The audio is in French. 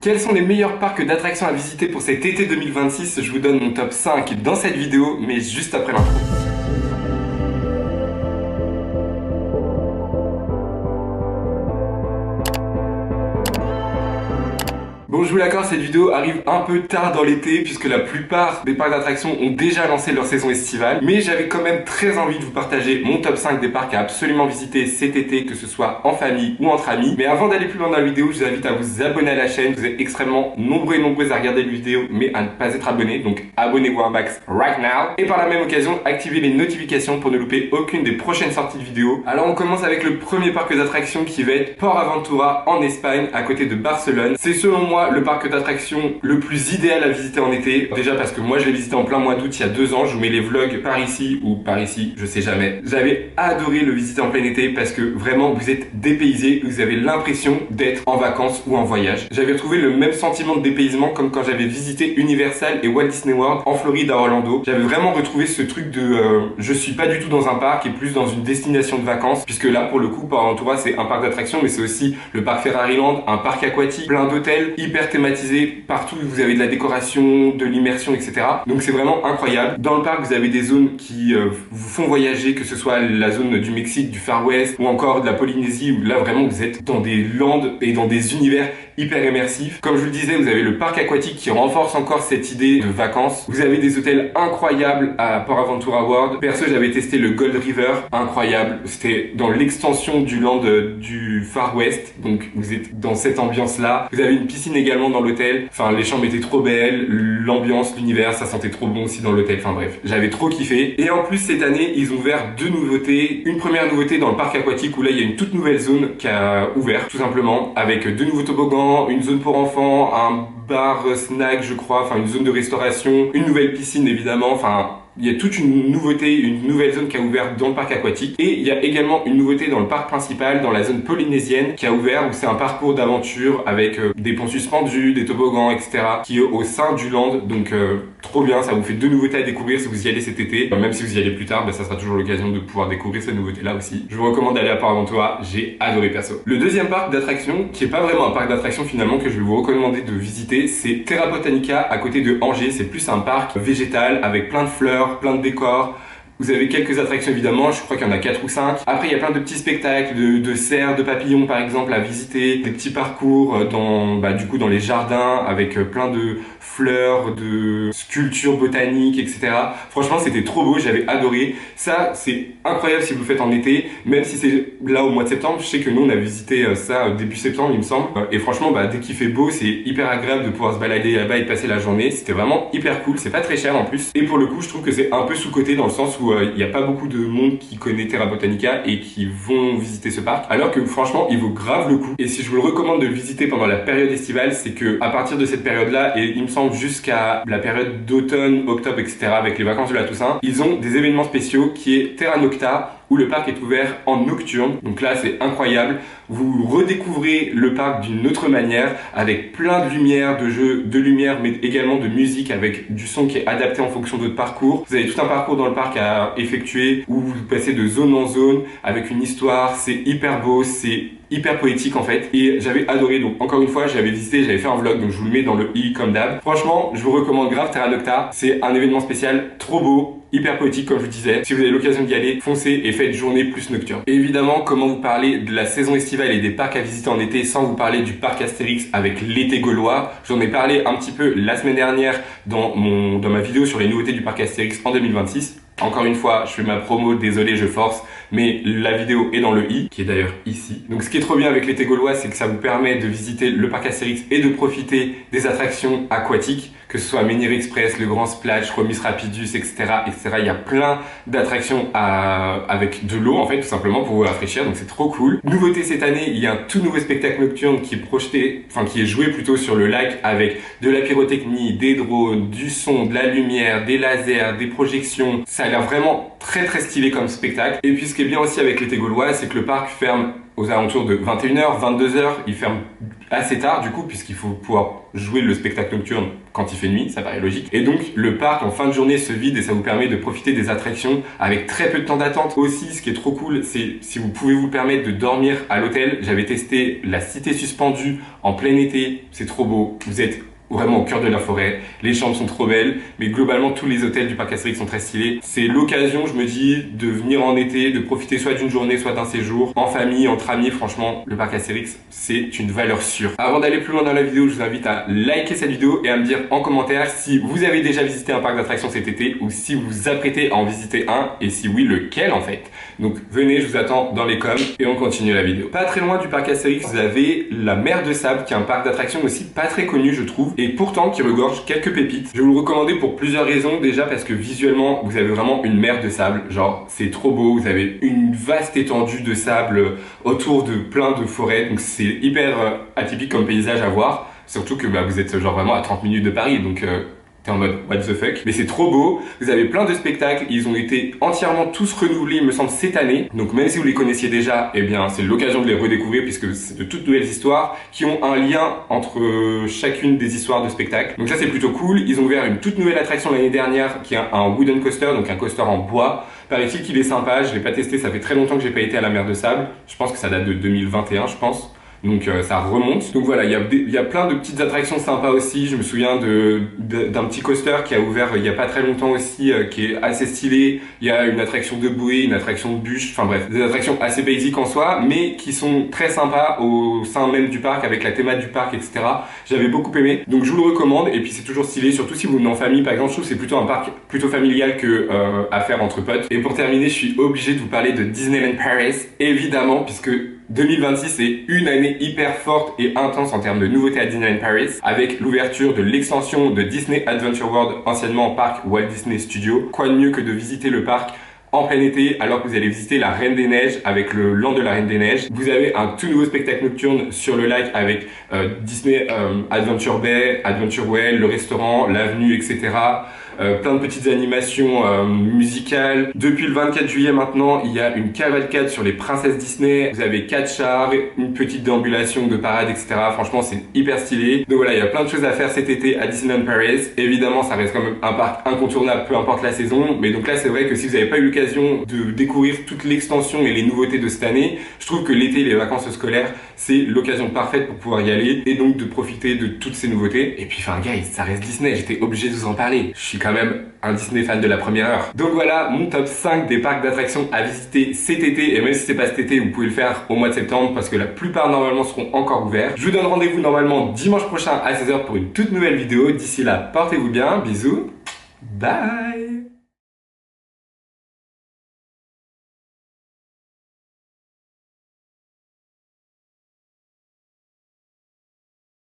Quels sont les meilleurs parcs d'attractions à visiter pour cet été 2026? Je vous donne mon top 5 dans cette vidéo, mais juste après l'intro. Bon, je vous l'accorde, cette vidéo arrive un peu tard dans l'été puisque la plupart des parcs d'attractions ont déjà lancé leur saison estivale. Mais j'avais quand même très envie de vous partager mon top 5 des parcs à absolument visiter cet été, que ce soit en famille ou entre amis. Mais avant d'aller plus loin dans la vidéo, je vous invite à vous abonner à la chaîne. Vous êtes extrêmement nombreux et nombreuses à regarder la vidéo, mais à ne pas être abonnés. Donc abonnez-vous à un max right now. Et par la même occasion, activez les notifications pour ne louper aucune des prochaines sorties de vidéos. Alors on commence avec le premier parc d'attractions qui va être Port Aventura en Espagne, à côté de Barcelone. C'est selon moi le parc d'attractions le plus idéal à visiter en été. Déjà parce que moi je l'ai visité en plein mois d'août il y a 2 ans. Je vous mets les vlogs par ici ou par ici, je sais jamais. J'avais adoré le visiter en plein été parce que vraiment vous êtes dépaysé, vous avez l'impression d'être en vacances ou en voyage. J'avais retrouvé le même sentiment de dépaysement comme quand j'avais visité Universal et Walt Disney World en Floride à Orlando. J'avais vraiment retrouvé ce truc de je suis pas du tout dans un parc et plus dans une destination de vacances, puisque là pour le coup Port Aventura c'est un parc d'attractions mais c'est aussi le parc Ferraryland, un parc aquatique, plein d'hôtels hyper thématisés. Partout vous avez de la décoration, de l'immersion, etc. Donc c'est vraiment incroyable. Dans le parc vous avez des zones qui vous font voyager, que ce soit la zone du Mexique, du Far West ou encore de la Polynésie, où là vraiment vous êtes dans des landes et dans des univers hyper immersifs. Comme je vous le disais, vous avez le parc aquatique qui renforce encore cette idée de vacances. Vous avez des hôtels incroyables à Port Aventura World. Perso, j'avais testé le Gold River, incroyable. C'était dans l'extension du land du Far West, donc vous êtes dans cette ambiance-là. Vous avez une piscine également dans l'hôtel. Enfin, les chambres étaient trop belles, l'ambiance, l'univers, ça sentait trop bon aussi dans l'hôtel. Enfin bref, j'avais trop kiffé. Et en plus, cette année, ils ont ouvert 2 nouveautés. Une première nouveauté dans le parc aquatique où là, il y a une toute nouvelle zone qui a ouvert, tout simplement, avec 2 nouveaux toboggans, une zone pour enfants, un bar snack, je crois, enfin une zone de restauration, une nouvelle piscine évidemment, enfin il y a toute une nouveauté, une nouvelle zone qui a ouvert dans le parc aquatique. Et il y a également une nouveauté dans le parc principal, dans la zone polynésienne, qui a ouvert, où c'est un parcours d'aventure avec des ponts suspendus, des toboggans, etc. qui est au sein du land. Donc trop bien, ça vous fait 2 nouveautés à découvrir si vous y allez cet été. Même si vous y allez plus tard, ça sera toujours l'occasion de pouvoir découvrir ces nouveautés-là aussi. Je vous recommande d'aller à Port Aventura, j'ai adoré perso. Le deuxième parc d'attractions, qui est pas vraiment un parc d'attractions finalement, que je vais vous recommander de visiter, c'est Terra Botanica à côté de Angers. C'est plus un parc végétal avec plein de fleurs, plein de décors. Vous avez quelques attractions évidemment, je crois qu'il y en a 4 ou 5. Après il y a plein de petits spectacles, de cerfs, de papillons par exemple à visiter, des petits parcours du coup dans les jardins avec plein de fleurs, de sculptures botaniques, etc. Franchement c'était trop beau, j'avais adoré. Ça c'est incroyable si vous le faites en été, même si c'est là au mois de septembre. Je sais que nous on a visité ça début septembre il me semble. Et franchement dès qu'il fait beau c'est hyper agréable de pouvoir se balader là-bas et de passer la journée. C'était vraiment hyper cool, c'est pas très cher en plus. Et pour le coup je trouve que c'est un peu sous-coté dans le sens où il n'y a pas beaucoup de monde qui connaît Terra Botanica et qui vont visiter ce parc, alors que franchement il vaut grave le coup. Et si je vous le recommande de le visiter pendant la période estivale, c'est que à partir de cette période là, et il me semble jusqu'à la période d'automne, octobre, etc., avec les vacances de la Toussaint, ils ont des événements spéciaux qui est Terra Nocta, où le parc est ouvert en nocturne. Donc là c'est incroyable, vous redécouvrez le parc d'une autre manière, avec plein de lumière, de jeux de lumière, mais également de musique avec du son qui est adapté en fonction de votre parcours. Vous avez tout un parcours dans le parc à effectuer où vous passez de zone en zone avec une histoire. C'est hyper beau, c'est hyper poétique en fait, et j'avais adoré. Donc encore une fois j'avais visité, j'avais fait un vlog, donc je vous le mets dans le i comme d'hab. Franchement je vous recommande grave Terra Nocta, c'est un événement spécial trop beau, hyper poétique comme je vous disais. Si vous avez l'occasion d'y aller, foncez et faites journée plus nocturne. Et évidemment, comment vous parler de la saison estivale et des parcs à visiter en été sans vous parler du parc Astérix avec l'été gaulois. J'en ai parlé un petit peu la semaine dernière dans ma vidéo sur les nouveautés du parc Astérix en 2026. Encore une fois, je fais ma promo, désolé, je force, mais la vidéo est dans le i, qui est d'ailleurs ici. Donc ce qui est trop bien avec l'été gaulois, c'est que ça vous permet de visiter le parc Astérix et de profiter des attractions aquatiques, que ce soit Menhir Express, le Grand Splash, Remus Rapidus, etc., etc. Il y a plein d'attractions avec de l'eau, en fait, tout simplement pour vous rafraîchir, donc c'est trop cool. Nouveauté cette année, il y a un tout nouveau spectacle nocturne qui est projeté, enfin qui est joué plutôt sur le lac, avec de la pyrotechnie, des drones, du son, de la lumière, des lasers, des projections. Ça a l'air vraiment très très stylé comme spectacle. Et puis ce qui est bien aussi avec l'été gaulois, c'est que le parc ferme aux alentours de 21h, 22h. Ils ferment assez tard du coup, puisqu'il faut pouvoir jouer le spectacle nocturne quand il fait nuit, ça paraît logique. Et donc le parc en fin de journée se vide et ça vous permet de profiter des attractions avec très peu de temps d'attente. Aussi, ce qui est trop cool, c'est si vous pouvez vous permettre de dormir à l'hôtel. J'avais testé la Cité Suspendue en plein été, c'est trop beau. Vous êtes vraiment au cœur de la forêt, les chambres sont trop belles, mais globalement tous les hôtels du parc Astérix sont très stylés. C'est l'occasion, je me dis, de venir en été, de profiter soit d'une journée, soit d'un séjour, en famille, entre amis. Franchement, le parc Astérix, c'est une valeur sûre. Avant d'aller plus loin dans la vidéo, je vous invite à liker cette vidéo et à me dire en commentaire si vous avez déjà visité un parc d'attractions cet été ou si vous vous apprêtez à en visiter un et si oui, lequel en fait. Donc venez, je vous attends dans les coms et on continue la vidéo. Pas très loin du parc Astérix, vous avez la Mer de Sable qui est un parc d'attractions aussi pas très connu je trouve et pourtant qui regorge quelques pépites. Je vais vous le recommander pour plusieurs raisons. Déjà parce que visuellement vous avez vraiment une mer de sable, genre c'est trop beau, vous avez une vaste étendue de sable autour de plein de forêts, donc c'est hyper atypique comme paysage à voir, surtout que vous êtes genre vraiment à 30 minutes de Paris, donc t'es en mode what the fuck, mais c'est trop beau. Vous avez plein de spectacles, ils ont été entièrement tous renouvelés il me semble cette année, donc même si vous les connaissiez déjà, eh bien c'est l'occasion de les redécouvrir puisque c'est de toutes nouvelles histoires qui ont un lien entre chacune des histoires de spectacles. Donc ça c'est plutôt cool. Ils ont ouvert une toute nouvelle attraction l'année dernière qui est un wooden coaster, donc un coaster en bois. Paraît-il qu'il est sympa, je l'ai pas testé, ça fait très longtemps que j'ai pas été à la Mer de Sable, je pense que ça date de 2021 je pense. Donc ça remonte. Donc voilà, il y a plein de petites attractions sympas aussi. Je me souviens d'un petit coaster qui a ouvert il y a pas très longtemps aussi, qui est assez stylé. Il y a une attraction de bouée, une attraction de bûche, enfin bref, des attractions assez basiques en soi, mais qui sont très sympas au sein même du parc, avec la thématique du parc, etc. J'avais beaucoup aimé, donc je vous le recommande. Et puis c'est toujours stylé, surtout si vous venez en famille par exemple. Je trouve que c'est plutôt un parc plutôt familial que à faire entre potes. Et pour terminer, je suis obligé de vous parler de Disneyland Paris, évidemment, puisque 2026 est une année hyper forte et intense en termes de nouveautés à Disneyland Paris, avec l'ouverture de l'extension de Disney Adventure World, anciennement parc Walt Disney Studios. Quoi de mieux que de visiter le parc en plein été alors que vous allez visiter la Reine des Neiges avec le Land de la Reine des Neiges. Vous avez un tout nouveau spectacle nocturne sur le lac avec Disney Adventure Bay, Adventure Well, le restaurant, l'avenue, etc. Plein de petites animations musicales. Depuis le 24 juillet maintenant, il y a une cavalcade sur les princesses Disney. Vous avez 4 chars, une petite déambulation de parade, etc. Franchement, c'est hyper stylé. Donc voilà, il y a plein de choses à faire cet été à Disneyland Paris. Évidemment, ça reste quand même un parc incontournable, peu importe la saison. Mais donc là, c'est vrai que si vous n'avez pas eu l'occasion de découvrir toute l'extension et les nouveautés de cette année, je trouve que l'été, les vacances scolaires, c'est l'occasion parfaite pour pouvoir y aller et donc de profiter de toutes ces nouveautés. Et puis, enfin, guys, ça reste Disney. J'étais obligé de vous en parler. Je suis quand même un Disney fan de la première heure. Donc voilà mon top 5 des parcs d'attractions à visiter cet été. Et même si c'est pas cet été, vous pouvez le faire au mois de septembre parce que la plupart normalement seront encore ouverts. Je vous donne rendez-vous normalement dimanche prochain à 16h pour une toute nouvelle vidéo. D'ici là, portez-vous bien. Bisous. Bye.